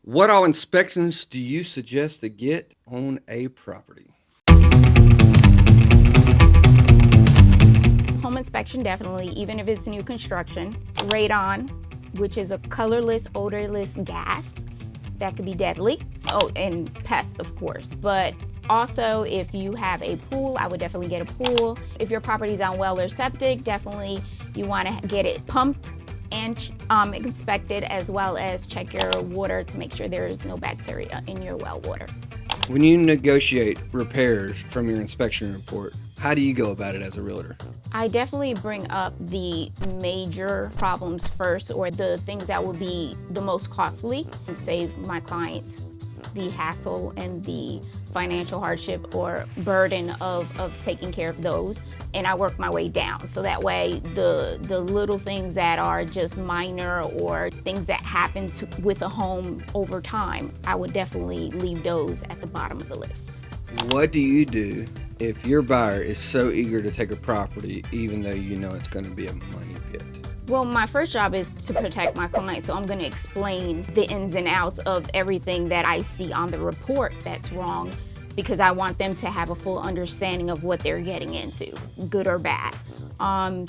What all inspections do you suggest to get on a property? Home inspection, definitely, even if it's new construction. Radon, which is a colorless, odorless gas that could be deadly. Oh, and pests, of course. But also, if you have a pool, I would definitely get a pool. If your property's on well or septic, definitely you want to get it pumped and inspected, as well as check your water to make sure there is no bacteria in your well water. When you negotiate repairs from your inspection report, how do you go about it as a realtor? I definitely bring up the major problems first, or the things that would be the most costly, and save my client the hassle and the financial hardship or burden of taking care of those. And I work my way down, so that way the little things that are just minor or things that happen with a home over time, I would definitely leave those at the bottom of the list. What do you do if your buyer is so eager to take a property even though you know it's going to be a money pit? Well, my first job is to protect my client, so I'm going to explain the ins and outs of everything that I see on the report that's wrong, because I want them to have a full understanding of what they're getting into, good or bad.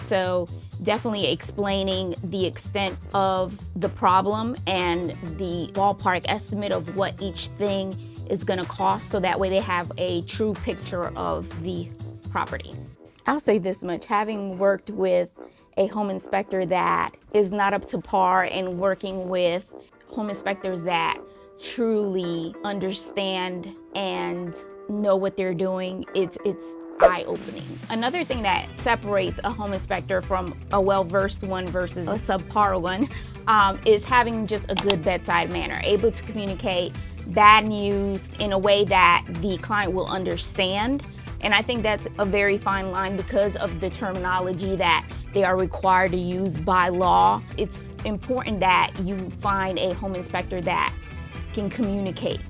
So definitely explaining the extent of the problem and the ballpark estimate of what each thing is going to cost, so that way they have a true picture of the property. I'll say this much: having worked with a home inspector that is not up to par and working with home inspectors that truly understand and know what they're doing, it's eye-opening. Another thing that separates a home inspector from a well-versed one versus a subpar one is having just a good bedside manner, able to communicate bad news in a way that the client will understand. And I think that's a very fine line because of the terminology that they are required to use by law. It's important that you find a home inspector that can communicate